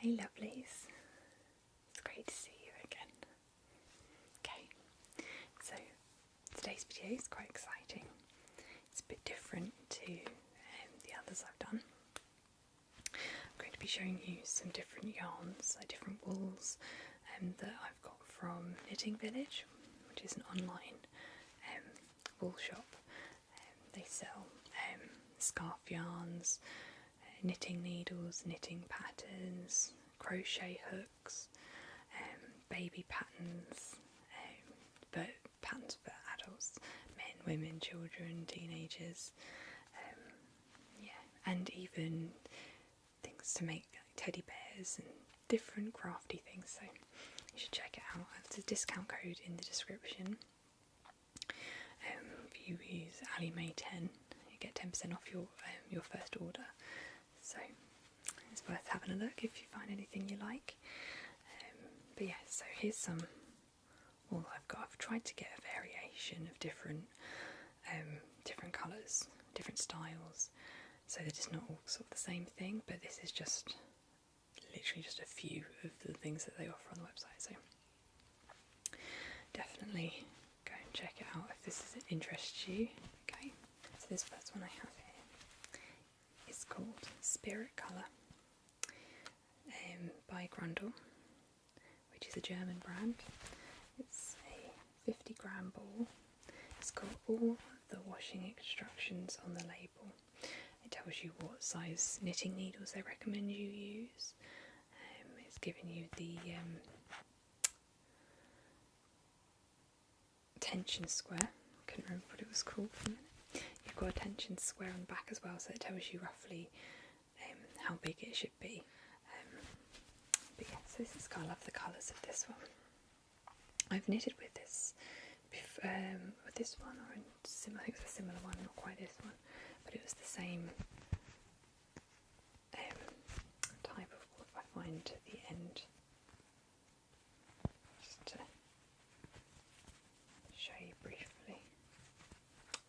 Hey lovelies, it's great to see you again. Okay, so today's video is quite exciting. It's a bit different to the others I've done. I'm going to be showing you some different yarns, different wools that I've got from Knitting Village, which is an online wool shop. They sell scarf yarns, knitting needles, knitting patterns, crochet hooks, baby patterns, but patterns for adults, men, women, children, teenagers, and even things to make like teddy bears and different crafty things, so you should check it out. There's a discount code in the description. If you use AliMay10, you get 10% off your first order, so it's worth having a look if you find anything you like. But yeah, so here's some wool I've got. I've tried to get a variation of different colours, different styles, so that it's not all sort of the same thing, but this is just literally just a few of the things that they offer on the website, so definitely go and check it out if this interests you. Okay, so this first one I have here is called Spirit Colour by Grundle, which is a German brand. It's a 50-gram ball. It's got all the washing instructions on the label. It tells you what size knitting needles they recommend you use. It's giving you the tension square. I couldn't remember what it was called for a minute. You've got a tension square on the back as well, so it tells you roughly how big it should be. But yeah, so I love the colours of this one. I've knitted with this one, or I think it was a similar one, not quite this one, but it was the same type of wool. I find at the end, just to show you briefly.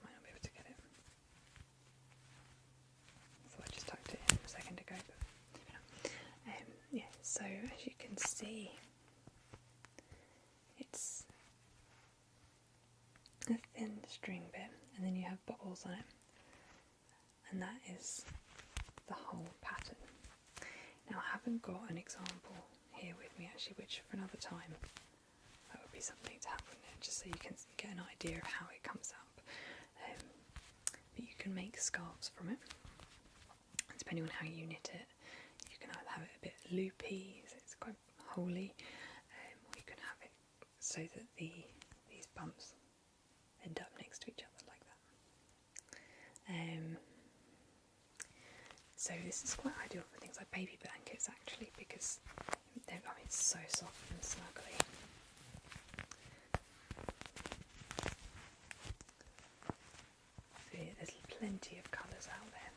Might not be able to get it. I thought I just tucked it in a second ago, but yeah. So as you can see, it's a thin string bit, and then you have bubbles on it, and that is the whole pattern. Now I haven't got an example here with me actually, which for another time that would be something to have, wouldn't it? Just so you can get an idea of how it comes up. But you can make scarves from it, and depending on how you knit it, you can either have it a bit loopy, so it's quite holy, or you can have it so that these bumps end up next to each other like that. So this is quite ideal for things like baby blankets actually, because it's so soft and snuggly. So yeah, there's plenty of colours out there.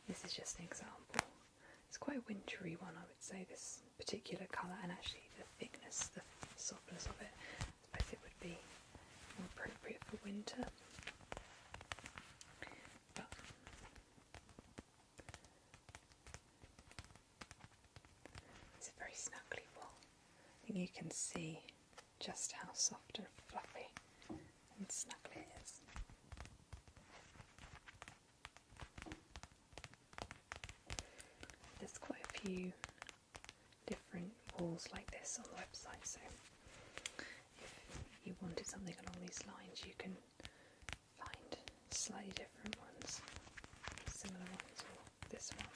This is just an example. It's quite a wintry one, I would say, this particular colour, and actually the thickness, the softness of it, I suppose it would be more appropriate for winter. But it's a very snuggly wool. I think you can see just how soft and fluffy and snuggly it is. There's quite a few different wools like this on the website, so if you wanted something along these lines, you can find slightly different ones, similar ones, or this one.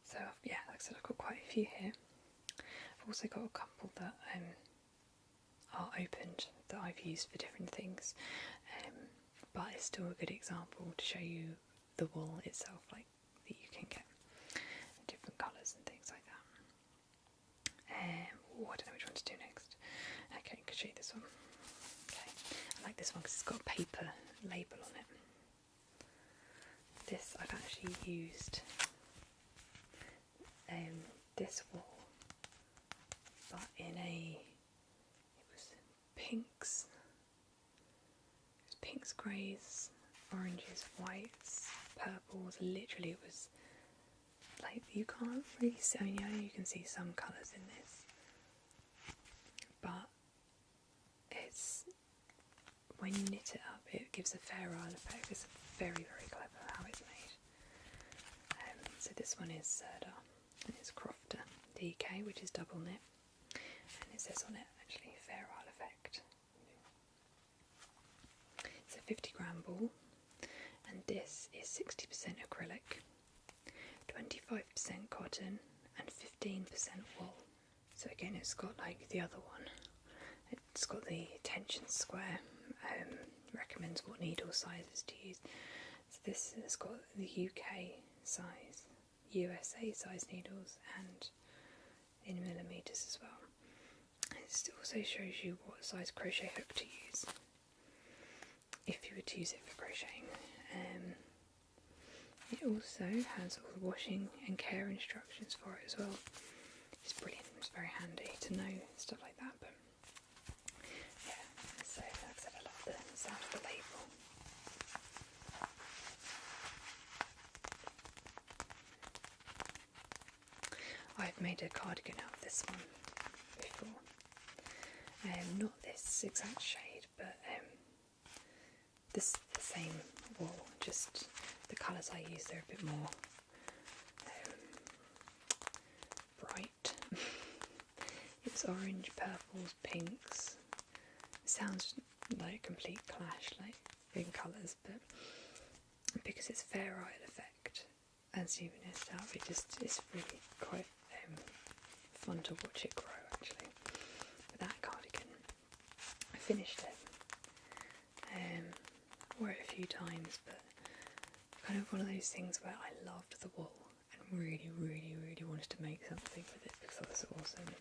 So yeah, like I said, I've got quite a few here. I've also got a couple that are opened that I've used for different things, but it's still a good example to show you the wool itself, like that you can get different colours and things like that. I don't know which one to do next. Okay, I can show you this one. Okay, I like this one because it's got a paper label on it. This I've actually used this wool, but it was pinks, greys, oranges, whites, purples. Literally, it was like, you can't really see. I mean, I know you can see some colours in this, but it's, when you knit it up, it gives a feathery effect. It's very, very clever how it's made. So this one is Sirdar, and it's Crofter DK, which is double knit, and it says on it actually feathery effect. It's a 50-gram ball, and this is 60% acrylic, 25% cotton, and 15% wool. So again, it's got like the other one. It's got the tension square, recommends what needle sizes to use. So this has got the UK size, USA size needles, and in millimetres as well. And it also shows you what size crochet hook to use if you were to use it for crocheting. It also has all the washing and care instructions for it as well. It's brilliant. It's very handy to know stuff like that. But yeah, so like I said, I love the sound of the label. I've made a cardigan out of this one before. Not this exact shade, but this the same wool, just the colours I use, they're a bit more bright. It's orange, purples, pinks. It sounds like a complete clash, like in colours, but because it's feathery effect, as you've knit out, it's really quite fun to watch it grow actually. But that cardigan, I finished it. Wore it a few times, but kind of one of those things where I loved the wool and really, really, really wanted to make something with it because it was awesome.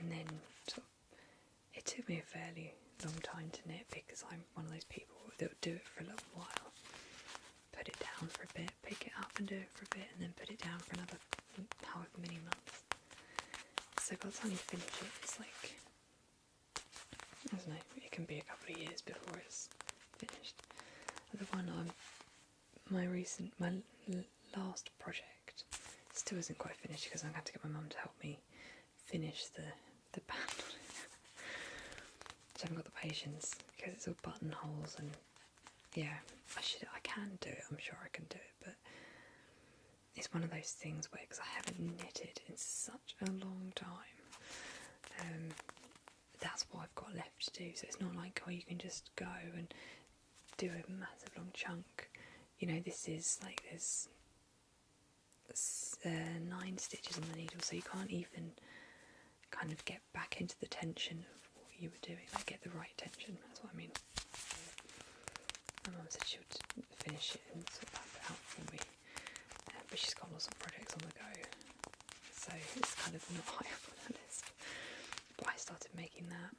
And then it took me a fairly long time to knit because I'm one of those people that would do it for a little while, put it down for a bit, pick it up and do it for a bit, and then put it down for another however many months. So by the time you finish it, it's like, I don't know, it can be a couple of years before it's finished. The one my last project still isn't quite finished because I'm going to have to get my mum to help me finish the band on it. I haven't got the patience because it's all buttonholes, and yeah, I can do it, I'm sure I can do it, but it's one of those things where, because I haven't knitted in such a long time, that's what I've got left to do. So it's not like, oh, you can just go and do a massive long chunk. You know, this is like, there's 9 stitches on the needle, so you can't even kind of get back into the tension of what you were doing, like get the right tension, that's what I mean. My mum said she would finish it and sort that bit out for me, but she's got lots of projects on the go, so it's kind of not high up on her list. But I started making that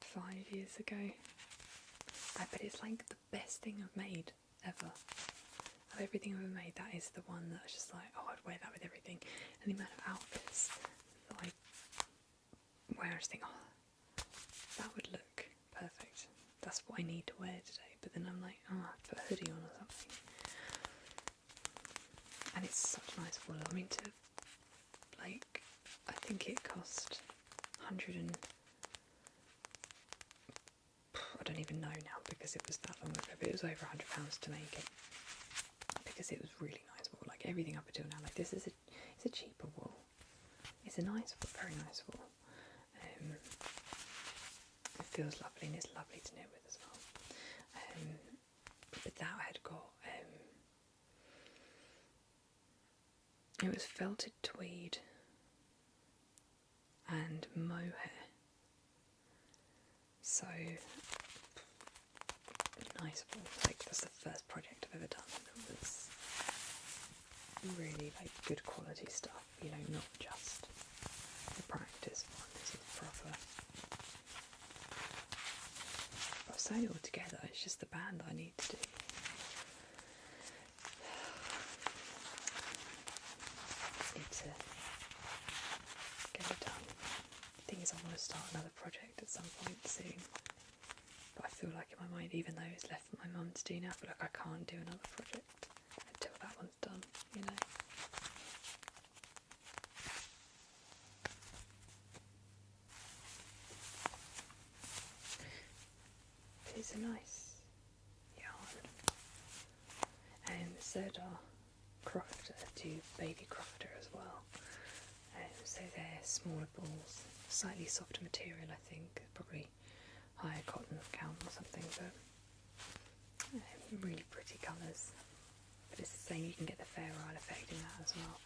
5 years ago. I bet it's like the best thing I've made ever. Of everything I've ever made, that is the one that I was just like, oh, I'd wear that with everything. And the amount of outfits that I wear, I just think, oh, that would look perfect. That's what I need to wear today. But then I'm like, oh, I'd put a hoodie on or something. And it's such nice wool. I mean, I think it cost 100 and... I don't even know now because it was that long ago, but it was over £100 to make it. Because it was really nice wool, like everything up until now. Like this is it's a cheaper wool. It's a nice wool, very nice wool. It feels lovely and it's lovely to knit with as well. But that had got it was felted tweed and mohair. So nice wool. Like, that's the first project I've ever done that was really like good quality stuff, you know, not just the practice one. This is proper. But I've sewn it all together, it's just the band that I need to do. Just need to get it done. The thing is, I want to start another project at some point soon. But I feel like in my mind, even though it's left for my mum to do now, I feel like I can't do another project until that one's done, you know. It's a nice yarn. And Sirdar Crofter do baby Crofter as well. So they're smaller balls, slightly softer material, I think, probably higher cotton count or something, but really pretty colours. But it's the same, you can get the Fair Isle effect in that as well,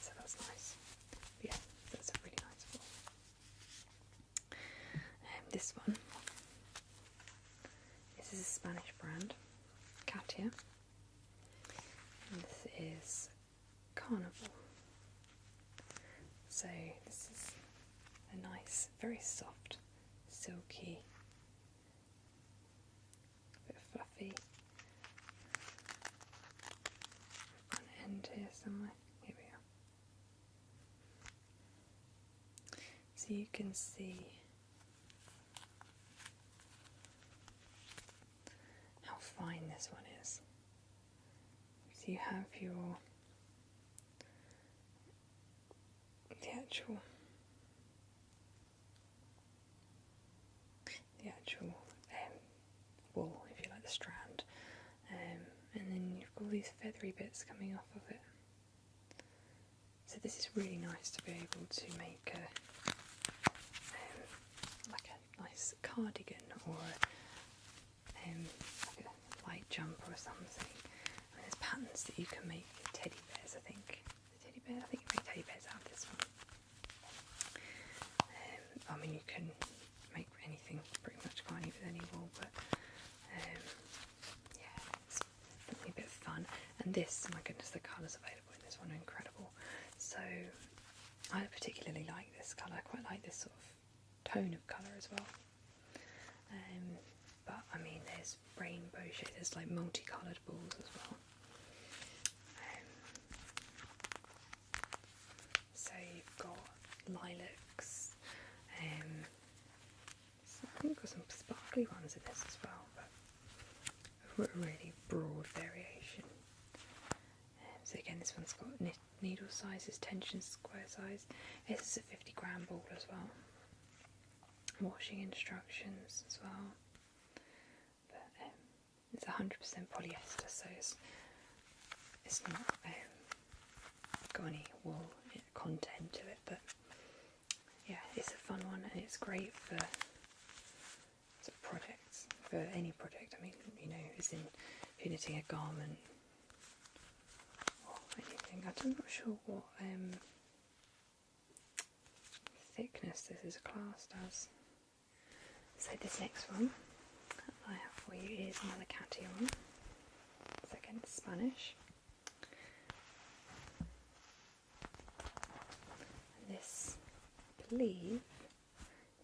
so that's nice. But yeah, that's a really nice ball. This one, this is a Spanish brand, Katya, and this is Carnival. So this is a nice, very soft, silky, bit fluffy. I've got an end here somewhere. Here we are. So you can see how fine this one is. So you have your the actual wool, if you like, the strand, and then you've got all these feathery bits coming off of it. So this is really nice to be able to make a like a nice cardigan or like a light jumper or something. I mean, there's patterns that you can make teddy bears. I think you make teddy bears out of this one. I mean, you can make anything pretty much, can't you, with any wool, but yeah, it's definitely a bit of fun. And this, my goodness, the colours available in this one are incredible. So I particularly like this colour. I quite like this sort of tone of colour as well. But I mean, there's rainbow shades, there's like multicoloured balls as well. So you've got lilacs. So I think we've got some sparkly ones in this as well, but a really broad variation. So again, this one's got needle sizes, tension square size. This is a 50-gram ball as well. Washing instructions as well. But it's 100% polyester, so it's not got any wool content to it, but yeah, it's a fun one, and it's great for sort of projects, for any project. I mean, you know, as in if you're knitting a garment or anything. I'm not sure what thickness this is classed as. So this next one that I have for you is another Katya one. So again, it's Spanish. And this, I believe,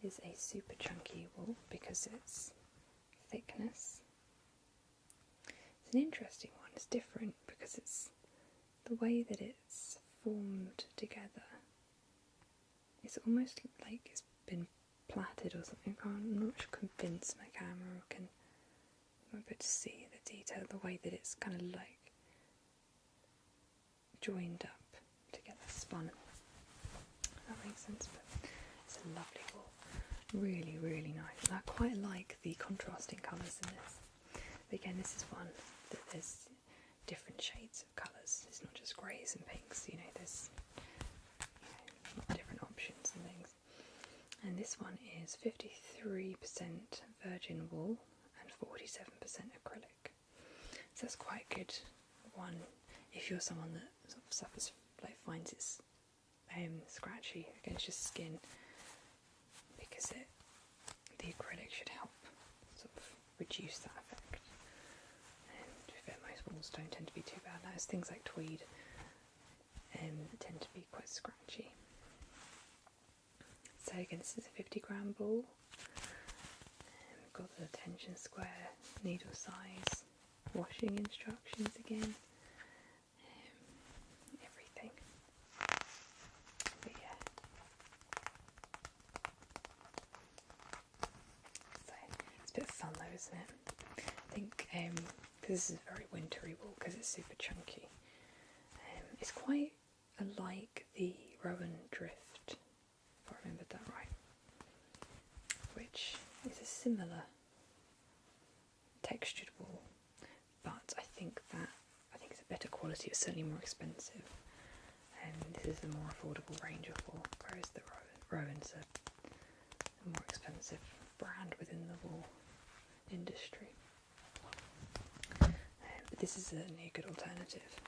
is a super chunky wool because it's thickness. It's an interesting one. It's different because it's the way that it's formed together. It's almost like it's been plaited or something. I'm not convinced my camera can be able to see the detail, the way that it's kind of like joined up together, spun. That makes sense, but it's a lovely wool. Really, really nice. And I quite like the contrasting colours in this. But again, this is one that there's different shades of colours. It's not just greys and pinks, you know, there's different options and things. And this one is 53% virgin wool and 47% acrylic. So that's quite a good one if you're someone that sort of suffers finds it's scratchy. Again, it's just skin, because the acrylic should help sort of reduce that effect. And to be fair, most walls don't tend to be too bad. Now, it's things like tweed tend to be quite scratchy. So again, this is a 50-gram ball. We've got the tension square, needle size, washing instructions again, everything. But yeah, so it's a bit of fun though, isn't it? I think this is a very wintry wool because it's super chunky. It's quite like the Rowan Drift, if I remembered that right, which is a similar textured wool, but I think it's a better quality. It's certainly more expensive, and this is a more affordable range of wool, whereas the Rowan's a more expensive brand within the wool industry. But this is certainly a good alternative.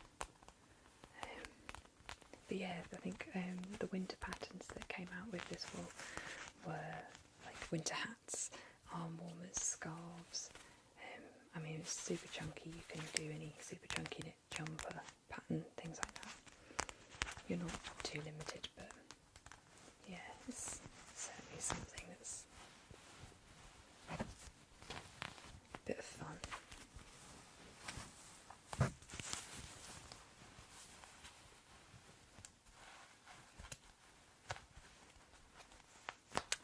But yeah, I think the winter patterns that came out with this wool were like winter hats, arm warmers, scarves. I mean, it's super chunky. You can do any super chunky knit jumper pattern, things like that. You're not too limited, but yeah, it's certainly something that's a bit of fun.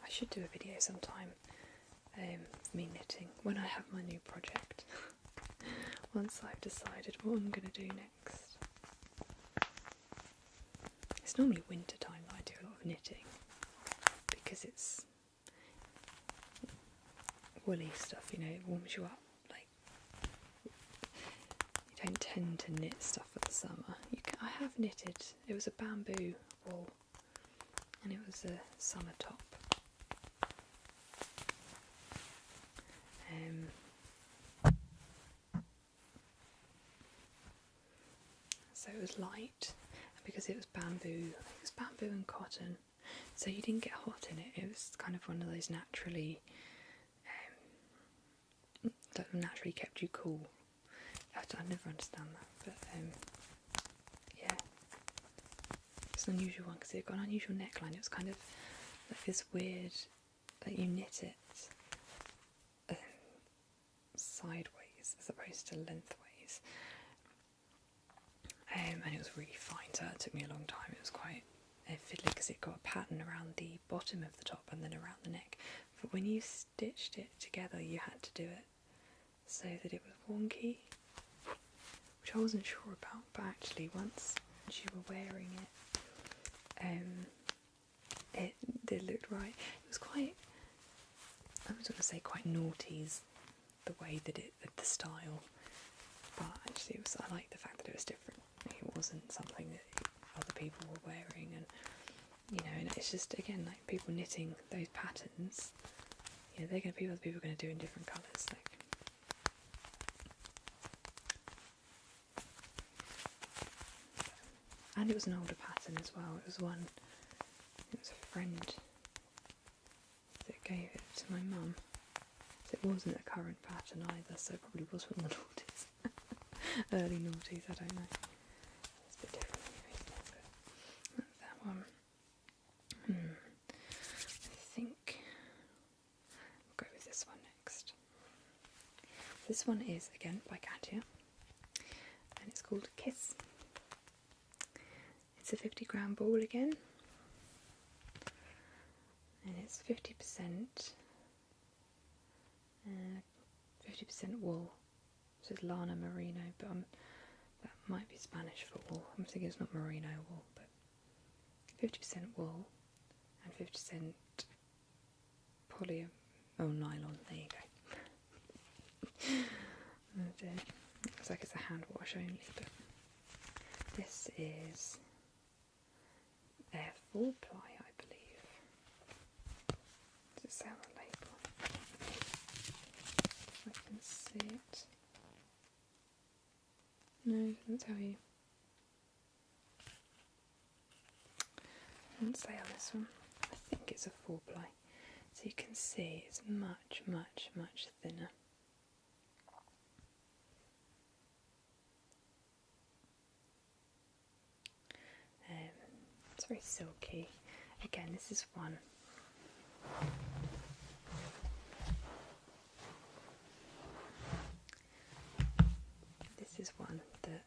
I should do a video sometime of me knitting when I have my new project. Once I've decided what I'm going to do next. It's normally winter time that I do a lot of knitting because it's woolly stuff, you know, it warms you up. Like, you don't tend to knit stuff for the summer. I have knitted, it was a bamboo wool and it was a summer top. So it was light, and because it was bamboo and cotton, so you didn't get hot in it. It was kind of one of those naturally that naturally kept you cool. I never understand that, but yeah, it's an unusual one because it got an unusual neckline. It was kind of like this weird, like you knit it sideways as opposed to lengthways, and it was really fine, so it took me a long time. It was quite fiddly because it got a pattern around the bottom of the top and then around the neck, but when you stitched it together you had to do it so that it was wonky, which I wasn't sure about, but actually once you were wearing it did look right. It was quite, I was going to say quite naughty's the way that the style, but actually I liked the fact that it was different. It wasn't something that other people were wearing, and you know, and it's just again like people knitting those patterns. You know, they're going to be other people are going to do in different colours. Like, and it was an older pattern as well. It was a friend that gave it to my mum. So it wasn't a current pattern either, so it probably was from the noughties. Early noughties, I don't know. It's a bit different anyway, isn't it? But that one. I think I'll go with this one next. This one is again by Katya, and it's called Kiss. It's a 50-gram ball again, and it's 50% wool. So it's Lana Merino, but that might be Spanish for wool. I'm thinking it's not merino wool, but 50% wool and 50% nylon. There you go. And, looks like it's a hand wash only, but this is their 4-ply, I believe. Does it say on the label? If I can see it. No, it doesn't tell you. Wouldn't say on this one. I think it's a 4-ply. So you can see it's much, much, much thinner. It's very silky. Again, this is one. This is one that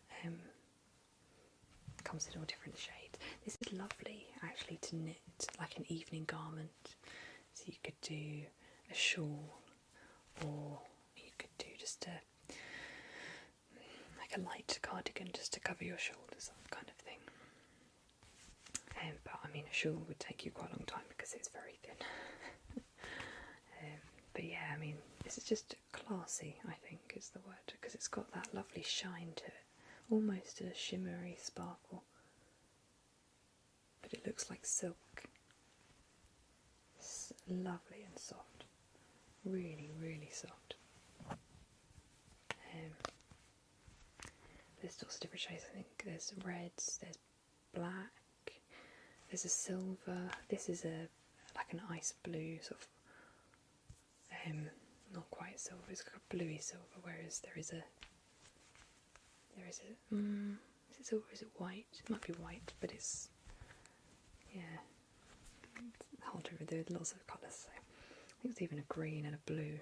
comes in all different shades. This is lovely actually to knit like an evening garment. So you could do a shawl, or you could do just like a light cardigan just to cover your shoulders, that kind of thing. But I mean, a shawl would take you quite a long time because it's very thin. But yeah, I mean, this is just classy, I think is the word, because it's got that lovely shine to it, almost a shimmery sparkle, but it looks like silk. It's lovely and soft, really, really soft. There's lots of different shades. I think there's reds, there's black, there's a silver. This is like an ice blue sort of, not quite silver. It's got a bluey silver. Whereas is it silver? Is it white? It might be white, but it's it's hard to read. There are lots of colours. So I think it's even a green and a blue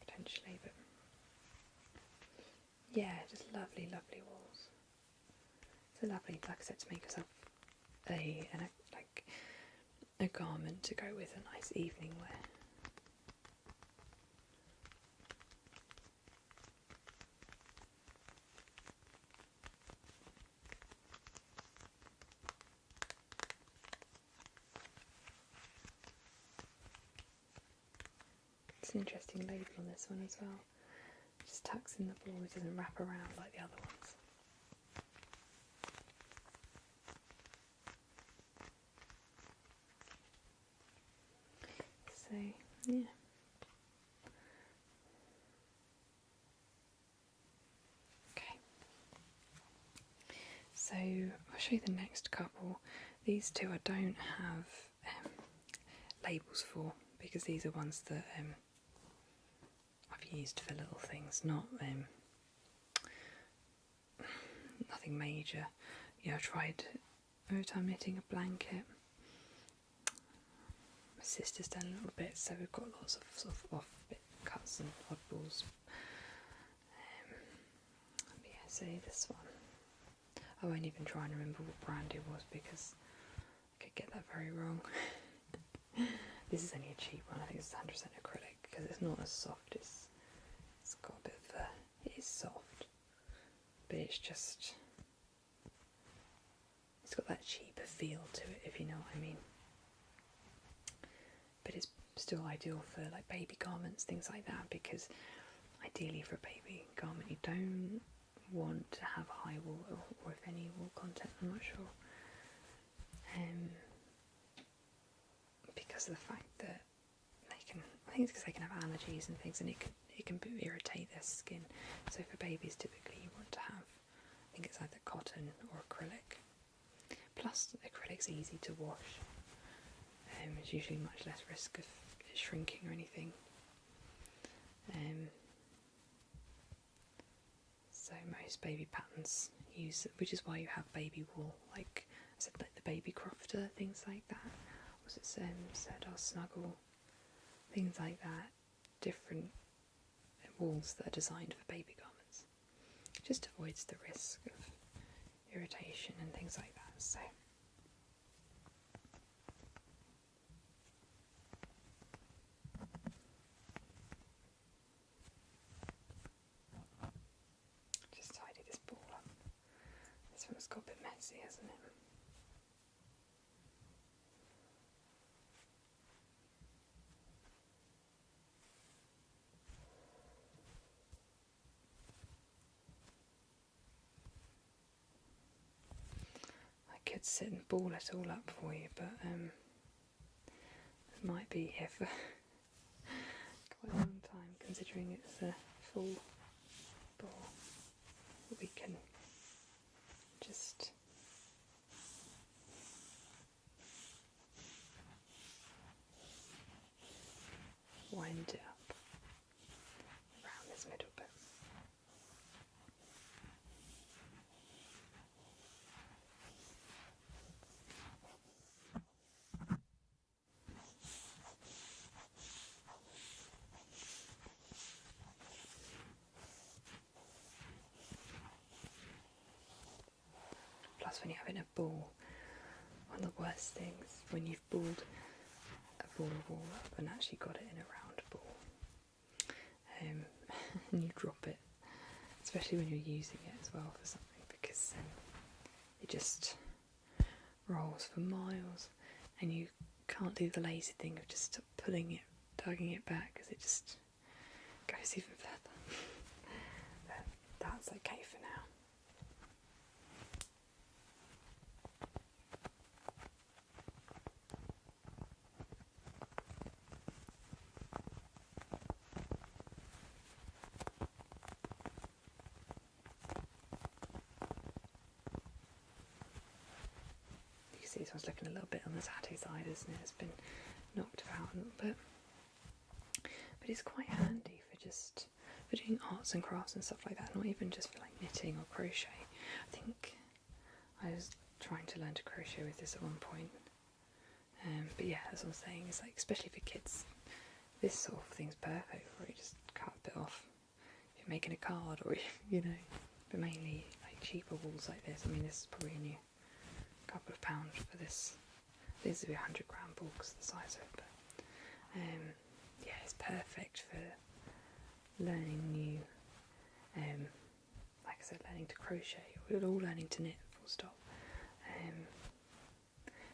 potentially, but yeah, just lovely, lovely walls. So lovely, like I said, to make yourself a garment to go with a nice evening wear. It's an interesting label on this one as well. It just tucks in the ball, it doesn't wrap around like the other ones. So, yeah. Okay. So, I'll show you the next couple. These two I don't have labels for, because these are ones that I've used for little things, not nothing major. Yeah, I tried over time knitting a blanket. My sister's done a little bit, so we've got lots of sort of off bit cuts and oddballs. But yeah, so this one, I won't even try and remember what brand it was because I could get that very wrong. This is only a cheap one. I think it's 100% acrylic because it's not as soft. It's got a bit of it is soft, but it's got that cheaper feel to it, if you know what I mean. But it's still ideal for like baby garments, things like that, because ideally for a baby garment you don't want to have high wool or if any wool content, I'm not sure. Because of the fact that I think it's because they can have allergies and things, and it can irritate their skin. So for babies, typically you want to have, I think it's either cotton or acrylic. Plus, acrylic's easy to wash. There's usually much less risk of it shrinking or anything. So most baby patterns use, which is why you have baby wool, like I said, like the baby crofter, things like that. Was it Sirdar Snuggle, things like that, different wools that are designed for baby garments. Just avoids the risk of irritation and things like that. So just tidy this ball up. This one's got a bit messy, hasn't it? I could sit and ball it all up for you, but it might be here for quite a long time, considering it's a full ball. But we can just else when you're having a ball. One of the worst things when you've balled a ball of wool up and actually got it in a round ball, and you drop it, especially when you're using it as well for something, because it just rolls for miles, and you can't do the lazy thing of just pulling it, tugging it back, because it just goes even further. But that's okay for now. See, this one's looking a little bit on the tattoo side, isn't it? It's been knocked about a little bit, but it's quite handy for doing arts and crafts and stuff like that, not even just for like knitting or crochet. I think I was trying to learn to crochet with this at one point, but yeah, as I'm saying, it's like, especially for kids, this sort of thing's perfect for it. Just cut a bit off if you're making a card, or but mainly like cheaper wools like this. I mean, this is probably new. Couple of pounds for this. This would be 100 gram ball because of the size of it, but yeah, it's perfect for learning new, like I said, learning to crochet, or learning to knit, full stop.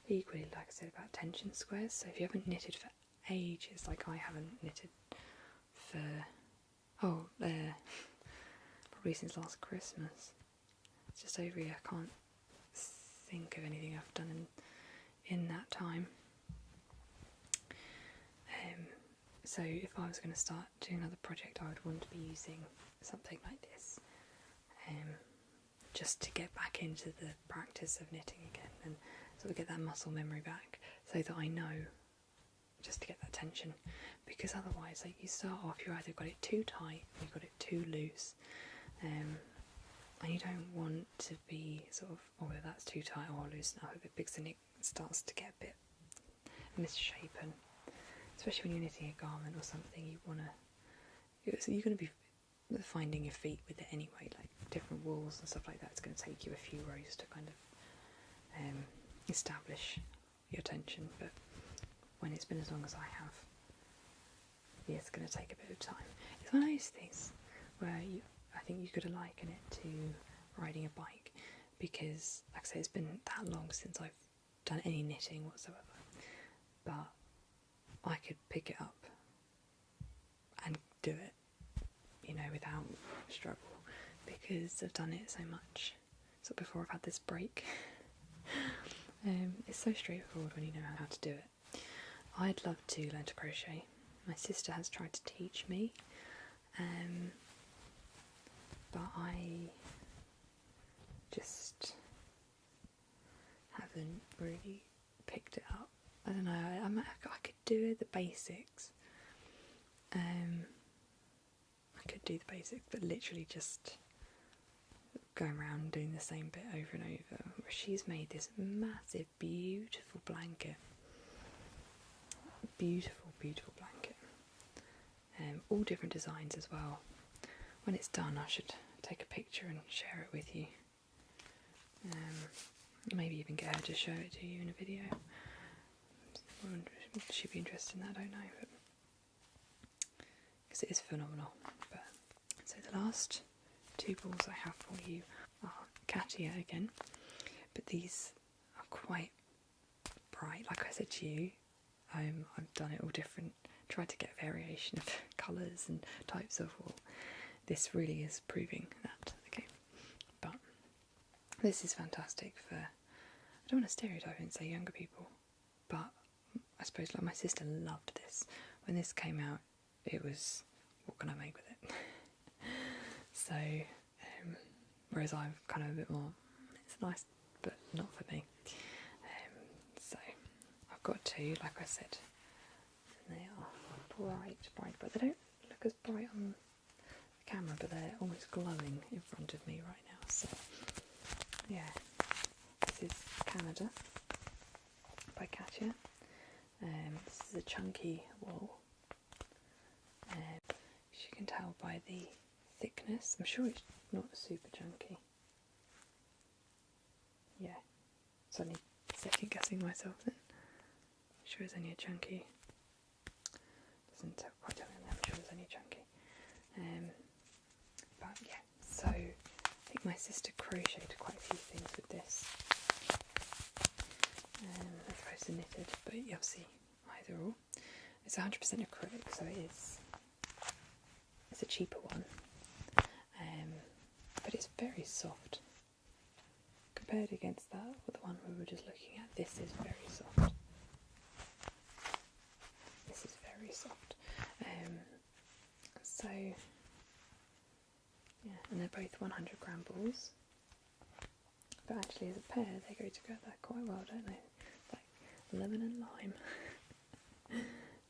Equally, like I said, about tension squares, so if you haven't knitted for ages, like I haven't knitted for probably since last Christmas. It's just over here, I can't think of anything I've done in that time. So if I was going to start doing another project, I would want to be using something like this, just to get back into the practice of knitting again, and sort of get that muscle memory back, so that I know, just to get that tension, because otherwise, like, you start off, you either got it too tight or you got it too loose, and you don't want to be sort of, oh, that's too tight, or loosen up a bit, because then it starts to get a bit misshapen. Especially when you're knitting a garment or something, you're going to be finding your feet with it anyway, like different wools and stuff like that. It's going to take you a few rows to kind of establish your tension, but when it's been as long as I have, yeah, it's going to take a bit of time. It's one of those things where I think you could liken it to riding a bike, because, like I say, it's been that long since I've done any knitting whatsoever, but I could pick it up and do it, without struggle, because I've done it so much. So before I've had this break, it's so straightforward when you know how to do it. I'd love to learn to crochet. My sister has tried to teach me, but I just haven't really picked it up. I don't know, I could do the basics. I could do the basics, but literally just going around doing the same bit over and over. She's made this massive, beautiful blanket. Beautiful, beautiful blanket. All different designs as well. When it's done, I should take a picture and share it with you. Maybe even get her to show it to you in a video. She'd be interested in that, I don't know, but because it is phenomenal. But so the last two balls I have for you are Katya again, but these are quite bright. Like I said to you, I've done it all different, tried to get variation of colours and types of wool. This really is proving that. Okay, but this is fantastic for, I don't want to stereotype and say younger people, but I suppose like my sister loved this. When this came out, it was, what can I make with it? So, whereas I'm kind of a bit more, it's nice, but not for me. So, I've got two, like I said, and they are bright, but they don't look as bright on the camera, but they're almost glowing in front of me right now. So, yeah, this is Canada by Katya. This is a chunky wool, as you can tell by the thickness. I'm sure it's not super chunky. yeah, suddenly second guessing myself then. Sure it's only a chunky. Doesn't quite tell me on there, I'm sure it's only a chunky. But yeah, so I think my sister crocheted quite a few things with this. As opposed to knitted, but you'll see either or. It's 100% acrylic, so it's a cheaper one. But it's very soft. Compared against that, or the one we were just looking at, this is very soft. This is very soft. So, yeah, and they're both 100-gram balls. But actually, as a pair, they go together quite well, don't they? Like lemon and lime.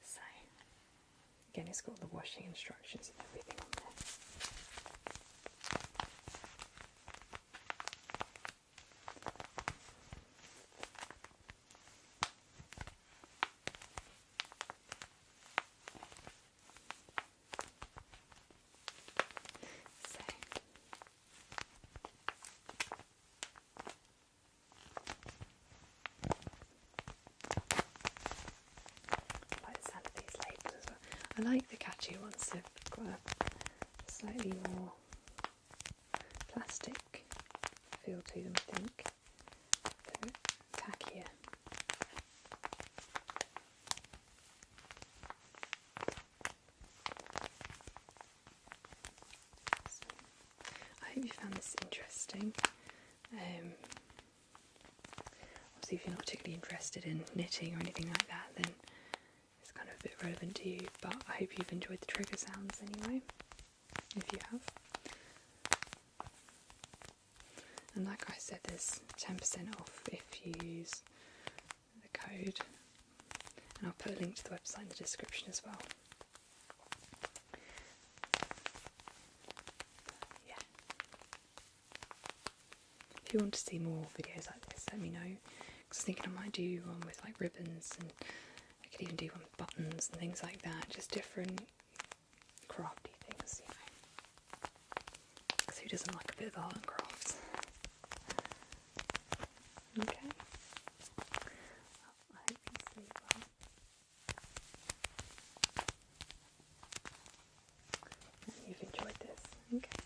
So, again, it's got the washing instructions and everything on there. I like the Katya ones, they've got a slightly more plastic feel to them, I think. They're tackier. So, I hope you found this interesting. Obviously, if you're not particularly interested in knitting or anything like that, then it's kind of a bit relevant to you, but I hope you've enjoyed the trigger sounds anyway, if you have. And like I said, there's 10% off if you use the code, and I'll put a link to the website in the description as well. Yeah. If you want to see more videos like this, let me know, because I was thinking I might do one with like ribbons, and I could even do one with buttons and things like that, just different crafty things, you know. Because who doesn't like a bit of art and crafts? Okay. Well, I hope you sleep well. And you've enjoyed this. Okay.